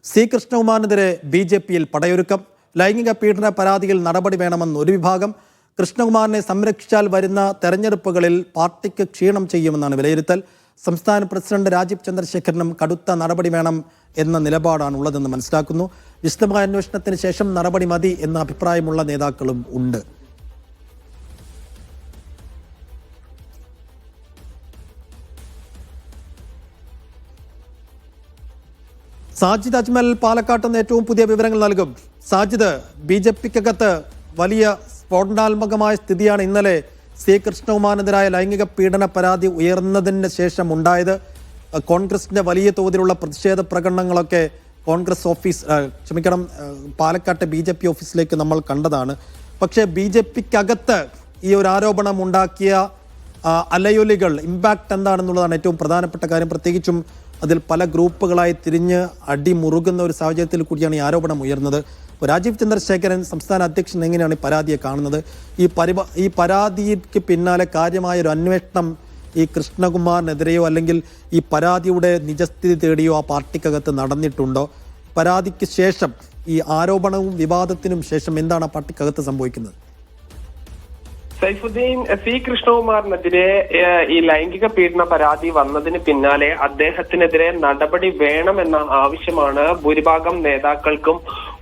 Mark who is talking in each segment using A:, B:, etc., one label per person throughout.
A: C കൃഷ്ണകുമാറിനെതിരെ BJP-യിൽ പടയൊരുക്കം. ലൈംഗിക പീഡന പരാതിയിൽ നടപടി വേണമെന്ന് ഒരു വിഭാഗം. കൃഷ്ണകുമാറിനെ സംരക്ഷിച്ചാൽ വരുന്ന തെരഞ്ഞെടുപ്പുകളിൽ പാർട്ടിക്ക് ക്ഷീണം ചെയ്യുമെന്നാണ് വിലയിരുത്തൽ. സംസ്ഥാന പ്രസിഡന്റ് രാജീവ് ചന്ദ്രശേഖരനും കടുത്ത നടപടി വേണം എന്ന നിലപാടാണ് ഉള്ളതെന്ന് മനസ്സിലാക്കുന്നു. വിശദമായ അന്വേഷണത്തിന് ശേഷം നടപടി മതി എന്ന അഭിപ്രായമുള്ള നേതാക്കളും ഉണ്ട്. സാജിദ് അജ്മൽ പാലക്കാട്ട് നിന്ന് ഏറ്റവും പുതിയ വിവരങ്ങൾ നൽകും. സാജിദ്, BJP-ക്കകത്ത് വലിയ സ്ഫോടനാത്മകമായ സ്ഥിതിയാണ് ഇന്നലെ സി കൃഷ്ണകുമാറിനെതിരായ ലൈംഗിക പീഡന പരാതി ഉയർന്നതിന് ശേഷം ഉണ്ടായത്. കോൺഗ്രസിന്റെ വലിയ തോതിലുള്ള പ്രതിഷേധ പ്രകടനങ്ങളൊക്കെ കോൺഗ്രസ് പാലക്കാട്ടെ BJP ഓഫീസിലേക്ക് നമ്മൾ കണ്ടതാണ്. പക്ഷേ BJP-ക്കകത്ത് ഈ ഒരു ആരോപണം ഉണ്ടാക്കിയ അലയൊലികൾ, ഇമ്പാക്റ്റ് എന്താണെന്നുള്ളതാണ് ഏറ്റവും പ്രധാനപ്പെട്ട കാര്യം. പ്രത്യേകിച്ചും അതിൽ പല ഗ്രൂപ്പുകളായി തിരിഞ്ഞ് അടിമുറുകുന്ന ഒരു സാഹചര്യത്തിൽ കൂടിയാണ് ഈ ആരോപണം ഉയർന്നത്. രാജീവ് ചന്ദ്രശേഖരൻ സംസ്ഥാന അധ്യക്ഷൻ എങ്ങനെയാണ് ഈ പരാതിയെ കാണുന്നത്? ഈ പരാതിക്ക് പിന്നാലെ കാര്യമായ ഒരു അന്വേഷണം ഈ കൃഷ്ണകുമാറിനെതിരെയോ അല്ലെങ്കിൽ ഈ പരാതിയുടെ നിജസ്ഥിതി തേടിയോ ആ പാർട്ടിക്കകത്ത് നടന്നിട്ടുണ്ടോ? പരാതിക്ക് ശേഷം ഈ ആരോപണവും വിവാദത്തിനും ശേഷം എന്താണ് ആ പാർട്ടിക്കകത്ത് സംഭവിക്കുന്നത്?
B: സൈഫുദ്ദീൻ, സി കൃഷ്ണകുമാറിനെതിരെ ഈ ലൈംഗിക പീഡന പരാതി വന്നതിന് പിന്നാലെ അദ്ദേഹത്തിനെതിരെ നടപടി വേണമെന്ന ആവശ്യമാണ് ഭൂരിഭാഗം നേതാക്കൾക്കും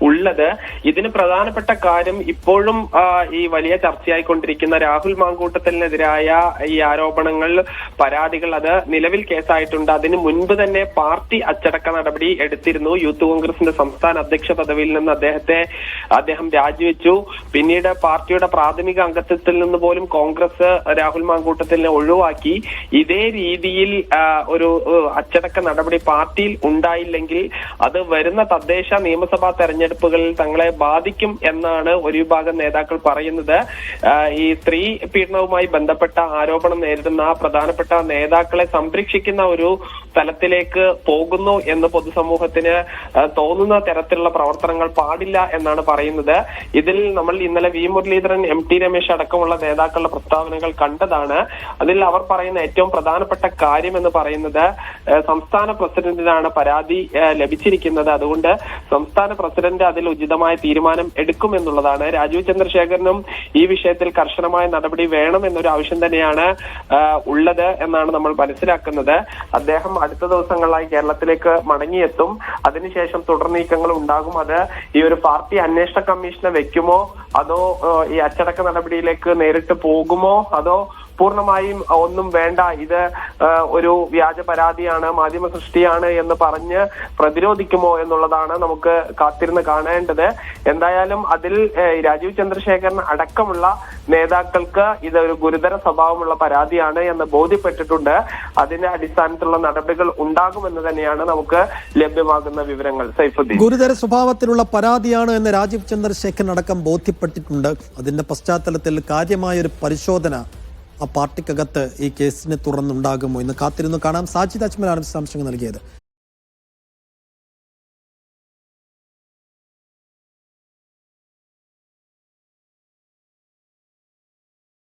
B: ഉള്ളത്. ഇതിന് പ്രധാനപ്പെട്ട കാര്യം ഇപ്പോഴും ഈ വലിയ ചർച്ചയായിക്കൊണ്ടിരിക്കുന്ന രാഹുൽ മാങ്കൂട്ടത്തിനെതിരായ ഈ ആരോപണങ്ങൾ, പരാതികൾ, അത് നിലവിൽ കേസായിട്ടുണ്ട്. അതിന് മുൻപ് തന്നെ പാർട്ടി അച്ചടക്ക നടപടി എടുത്തിരുന്നു. യൂത്ത് കോൺഗ്രസിന്റെ സംസ്ഥാന അധ്യക്ഷ പദവിയിൽ നിന്ന് അദ്ദേഹം രാജിവെച്ചു. പിന്നീട് പാർട്ടിയുടെ പ്രാഥമിക അംഗത്വത്തിൽ നിന്ന് പോലും കോൺഗ്രസ് രാഹുൽ മാങ്കൂട്ടത്തിനെ ഒഴിവാക്കി. ഇതേ രീതിയിൽ ഒരു അച്ചടക്ക നടപടി പാർട്ടിയിൽ ഉണ്ടായില്ലെങ്കിൽ അത് വരുന്ന തദ്ദേശ നിയമസഭാ തെരഞ്ഞെടുപ്പുകളിൽ തങ്ങളെ ബാധിക്കും എന്നാണ് ഒരു വിഭാഗം നേതാക്കൾ പറയുന്നത്. ഈ സ്ത്രീ പീഡനവുമായി ബന്ധപ്പെട്ട ആരോപണം നേരിടുന്ന പ്രധാനപ്പെട്ട നേതാക്കളെ സംരക്ഷിക്കുന്ന ഒരു തലത്തിലേക്ക് പോകുന്നു എന്ന് പൊതുസമൂഹത്തിന് തോന്നുന്ന തരത്തിലുള്ള പ്രവർത്തനങ്ങൾ പാടില്ല എന്നാണ് പറയുന്നത്. ഇതിൽ നമ്മൾ ഇന്നലെ വി മുരളീധരൻ, MT രമേശ് അടക്കമുള്ള നേതാക്കളുടെ പ്രസ്താവനകൾ കണ്ടതാണ്. അതിൽ അവർ പറയുന്ന ഏറ്റവും പ്രധാനപ്പെട്ട കാര്യം എന്ന് പറയുന്നത് സംസ്ഥാന പ്രസിഡന്റിനാണ് പരാതി ലഭിച്ചിരിക്കുന്നത്. അതുകൊണ്ട് സംസ്ഥാന പ്രസിഡന്റ് അതിൽ ഉചിതമായ തീരുമാനം എടുക്കുമെന്നുള്ളതാണ്. രാജീവ് ചന്ദ്രശേഖരനും ഈ വിഷയത്തിൽ കർശനമായ നടപടി വേണം എന്നൊരു ആവശ്യം തന്നെയാണ് ഉള്ളത് എന്നാണ് നമ്മൾ മനസ്സിലാക്കുന്നത്. അദ്ദേഹം അടുത്ത ദിവസങ്ങളിലായി കേരളത്തിലേക്ക് മടങ്ങിയെത്തും. അതിനുശേഷം തുടർ നീക്കങ്ങൾ ഉണ്ടാകും. അത് ഈ ഒരു പാർട്ടി അന്വേഷണ കമ്മീഷനെ വെക്കുമോ, അതോ ഈ അച്ചടക്ക നടപടിയിലേക്ക് നേരിട്ട് പോകുമോ, അതോ പൂർണ്ണമായും ഒന്നും വേണ്ട, ഇത് ഒരു വ്യാജ പരാതിയാണ്, മാധ്യമ സൃഷ്ടിയാണ് എന്ന് പറഞ്ഞ് പ്രതിരോധിക്കുമോ എന്നുള്ളതാണ് നമുക്ക് കാത്തിരുന്ന് കാണേണ്ടത്. എന്തായാലും അതിൽ രാജീവ് ചന്ദ്രശേഖരൻ അടക്കമുള്ള നേതാക്കൾക്ക് ഇതൊരു ഗുരുതര സ്വഭാവമുള്ള പരാതിയാണ് എന്ന് ബോധ്യപ്പെട്ടിട്ടുണ്ട്. അതിന്റെ അടിസ്ഥാനത്തിലുള്ള നടപടികൾ ഉണ്ടാകുമെന്ന് തന്നെയാണ് നമുക്ക് ലഭ്യമാകുന്ന വിവരങ്ങൾ. സൈഫുദ്ദീൻ,
A: ഗുരുതര സ്വഭാവത്തിലുള്ള പരാതിയാണ് എന്ന് രാജീവ് ചന്ദ്രശേഖരൻ അടക്കം ബോധ്യപ്പെട്ടിട്ടുണ്ട്. അതിന്റെ പശ്ചാത്തലത്തിൽ കാര്യമായൊരു പരിശോധന ആ പാർട്ടിക്കകത്ത് ഈ കേസിനെ തുറന്നുണ്ടാകുമോ എന്ന് കാത്തിരുന്നു കാണാം. സാജിദ് അജ്മലാണ് വിശദാംശങ്ങൾ നൽകിയത്.